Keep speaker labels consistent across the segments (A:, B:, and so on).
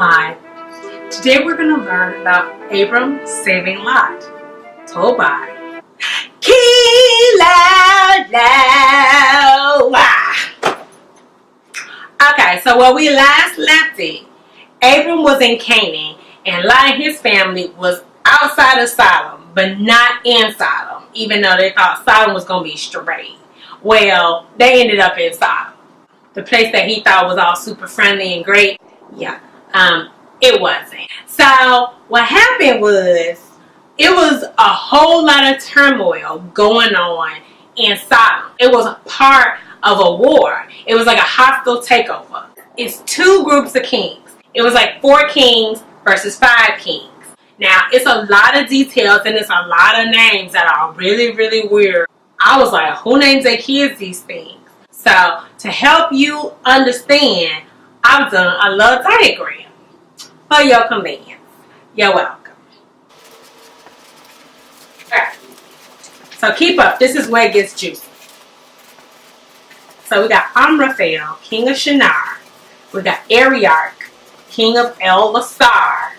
A: Hi, today we're going to learn about Abram saving Lot, told by King Loud. Okay, so where we last left it, Abram was in Canaan and Lot and his family was outside of Sodom, but not in Sodom, even though they thought Sodom was going to be straight. Well, they ended up in Sodom, the place that he thought was all super friendly and great. Yeah. It wasn't. So what happened was, it was a whole lot of turmoil going on in Sodom. It was a part of a war. It was like a hostile takeover. It's two groups of kings. It was like 4 kings versus 5 kings. Now, it's a lot of details and it's a lot of names that are really, really weird. I was like, who names their kids these things? So, to help you understand, I've done a little diagram for your convenience. You're welcome. Alright. So keep up. This is where it gets juicy. So we got Amraphel, king of Shinar. We got Ariarch, king of El-Lasar.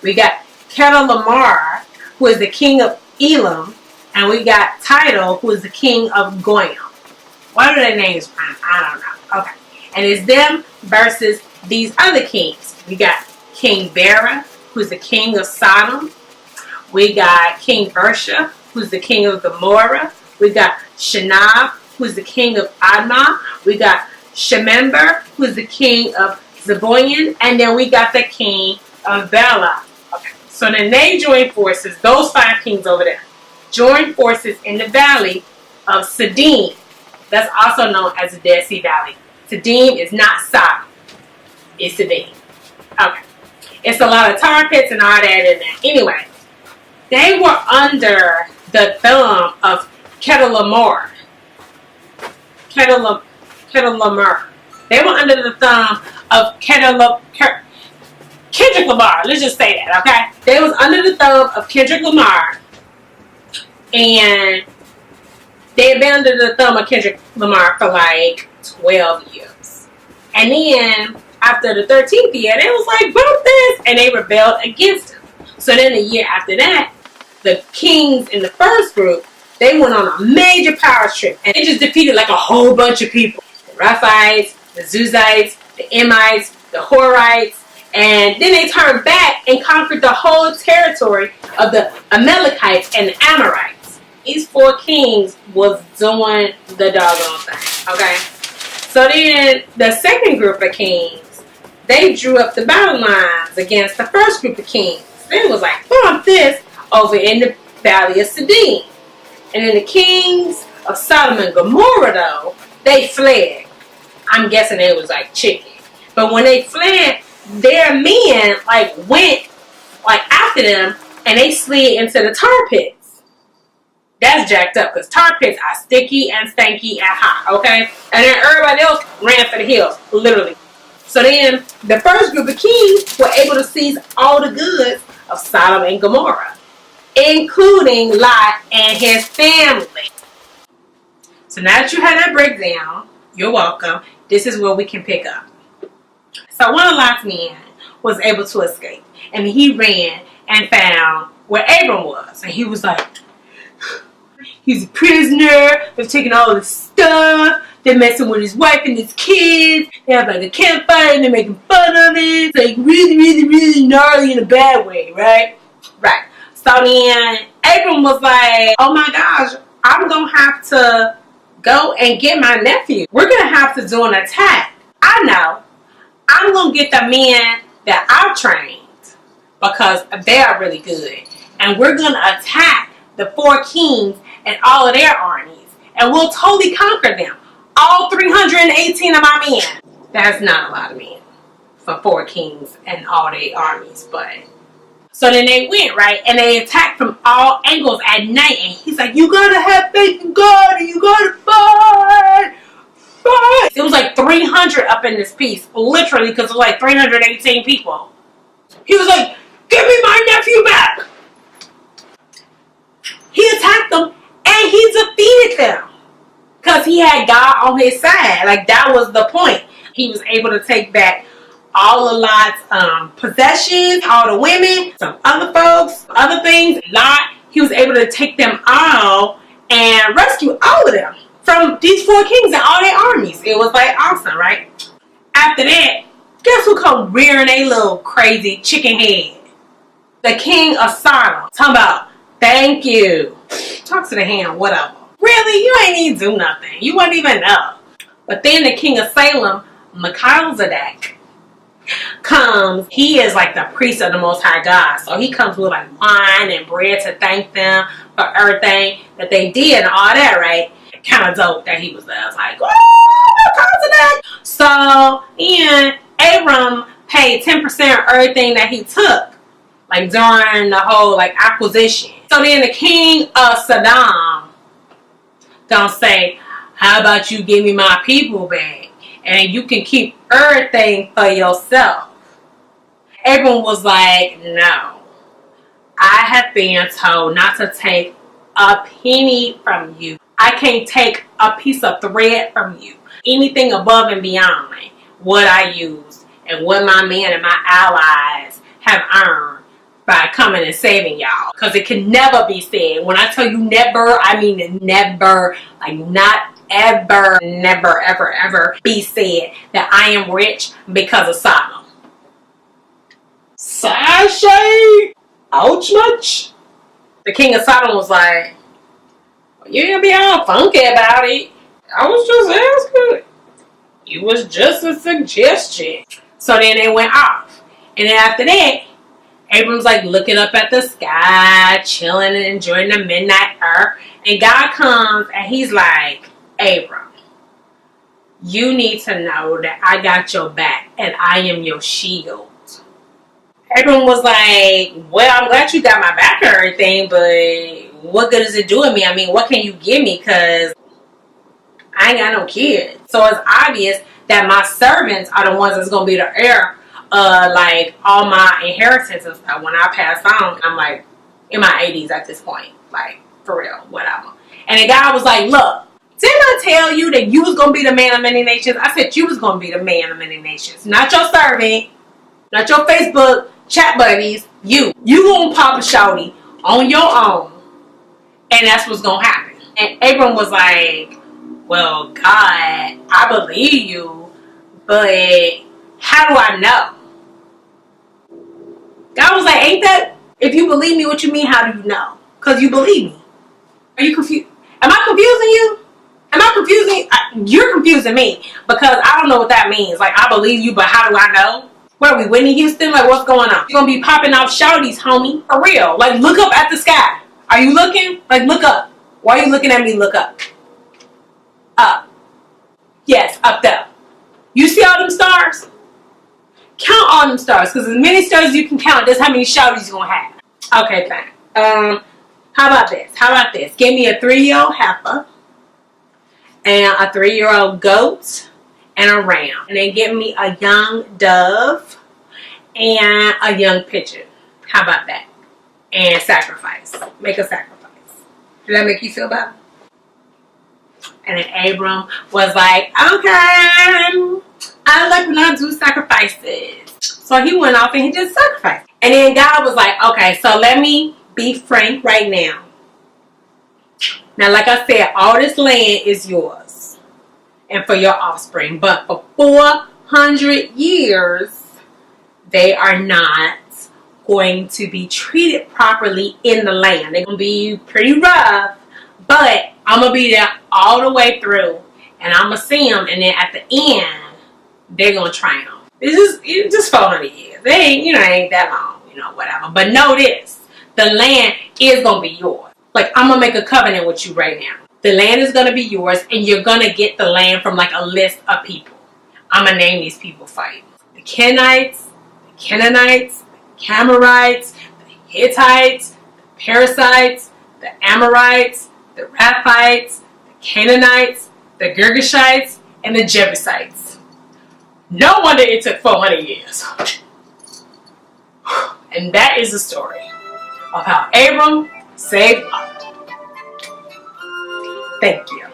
A: We got Kedorlaomer, who is the king of Elam. And we got Tidal, who is the king of Goyim. What are their names? I don't know. Okay. And it's them versus these other kings. We got King Bera, who's the king of Sodom. We got King Bersha, who's the king of Gomorrah. We got Shinab, who's the king of Admah. We got Shemember, who's the king of Zeboian. And then we got the king of Bela. Okay. So then they joined forces, those 5 kings over there, joined forces in the valley of Siddim. That's also known as the Dead Sea Valley. Siddim is not Sodom. It's Siddim. Okay. It's a lot of tar pits and all that in there. Anyway, they were under the thumb of Kedorlaomer. Kedorlaomer. They were under the thumb of Kendrick Lamar. Let's just say that, okay? They was under the thumb of Kendrick Lamar. And they had been under the thumb of Kendrick Lamar for like 12 years. And then after the 13th year, they was like, bump this, and they rebelled against him. So then the year after that, the kings in the first group, they went on a major power trip, and they just defeated like a whole bunch of people. The Rephites, the Zuzites, the Emites, the Horites, and then they turned back and conquered the whole territory of the Amalekites and the Amorites. These 4 kings was doing the doggone thing, okay? So then the second group of kings, they drew up the battle lines against the first group of kings. They was like, bump this over in the valley of Siddim. And then the kings of Sodom and Gomorrah, though, they fled. I'm guessing it was like chicken. But when they fled, their men went after them and they slid into the tar pits. That's jacked up because tar pits are sticky and stanky and hot, okay? And then everybody else ran for the hills, literally. So then the first group of kings were able to seize all the goods of Sodom and Gomorrah, including Lot and his family. So now that you had that breakdown, you're welcome. This is where we can pick up. So one of Lot's men was able to escape, and he ran and found where Abram was. And he was like, he's a prisoner. They're taking all his stuff. They're messing with his wife and his kids. They have like a campfire and they're making fun of it. It's like really, really, really gnarly in a bad way, right? Right. So then Abram was like, oh my gosh, I'm going to have to go and get my nephew. We're going to have to do an attack. I know. I'm going to get the men that I've trained because they are really good. And we're going to attack the 4 kings and all of their armies. And we'll totally conquer them. All 318 of my men. That's not a lot of men for 4 kings and all their armies. But so then they went, right? And they attacked from all angles at night. And he's like, you got to have faith in God and you got to fight. Fight. It was like 300 up in this piece. Literally, because it was like 318 people. He was like, give me my nephew back. He attacked them and he defeated them. Because he had God on his side. Like, that was the point. He was able to take back all of Lot's possessions, all the women, some other folks, other things. Lot, he was able to take them all and rescue all of them from these 4 kings and all their armies. It was like awesome, right? After that, guess who come rearing a little crazy chicken head? The king of Sodom. Talking about, thank you. Talk to the hand, whatever. Really? You ain't even do nothing. You wouldn't even know. But then the king of Salem, Melchizedek, comes. He is like the priest of the Most High God. So he comes with like wine and bread to thank them for everything that they did and all that, right? Kind of dope that he was there. I was like, oh, Melchizedek. So then Abram paid 10% of everything that he took, like during the whole like acquisition. So then the king of Sodom don't say, how about you give me my people back and you can keep everything for yourself? Abram was like, no, I have been told not to take a penny from you. I can't take a piece of thread from you. Anything above and beyond what I use and what my men and my allies have earned by coming and saving y'all. Because it can never be said. When I tell you never, I mean never. Like not ever, never, ever, ever be said that I am rich because of Sodom. Sashay? Ouch much? The king of Sodom was like, you ain't be all funky about it. I was just asking. It was just a suggestion. So then they went off. And then after that, Abram's like looking up at the sky, chilling and enjoying the midnight air. And God comes and he's like, Abram, you need to know that I got your back and I am your shield. Abram was like, well, I'm glad you got my back and everything, but what good is it doing me? I mean, what can you give me? Because I ain't got no kids. So it's obvious that my servants are the ones that's going to be the heir of like all my inheritance and stuff. When I pass on, I'm like in my 80s at this point. Like, for real, whatever. And the guy was like, look, didn't I tell you that you was going to be the man of many nations? I said you was going to be the man of many nations. Not your servant, not your Facebook chat buddies. You going to pop a shouty on your own. And that's what's going to happen. And Abram was like, well, God, I believe you, but how do I know? God was like, ain't that, if you believe me, what you mean, how do you know? Because you believe me. Are you confused? Am I confusing you? Am I confusing you? You're confusing me because I don't know what that means. Like, I believe you, but how do I know? What are we, Whitney Houston? Like, what's going on? You're going to be popping off shouties, homie. For real. Like, look up at the sky. Are you looking? Like, look up. Why are you looking at me? Look up. Up. Yes, up there. You see all them stars? Count all them stars, because as many stars as you can count, that's how many shouties you're going to have. Okay, fine. How about this? How about this? Give me a 3-year-old heifer and a 3-year-old goat and a ram. And then give me a young dove and a young pigeon. How about that? And sacrifice. Make a sacrifice. Did that make you feel better? And then Abram was like, okay, I like when I do sacrifices. So he went off and he just sacrificed. And then God was like, okay, so let me be frank right now. Now, like I said, all this land is yours and for your offspring. But for 400 years, they are not going to be treated properly in the land. They're going to be pretty rough, but I'm going to be there all the way through. And I'm going to see them. And then at the end, they're going to triumph. It's just 400 years. It ain't, ain't that long, whatever. But know this. The land is going to be yours. Like, I'm going to make a covenant with you right now. The land is going to be yours, and you're going to get the land from, like, a list of people. I'm going to name these people for you. The Kenites, the Canaanites, the Camarites, the Hittites, the Perizzites, the Amorites, the Raphites, the Canaanites, the Girgashites, and the Jebusites. No wonder it took 400 years. And that is the story of how Abram saved Lot. Thank you.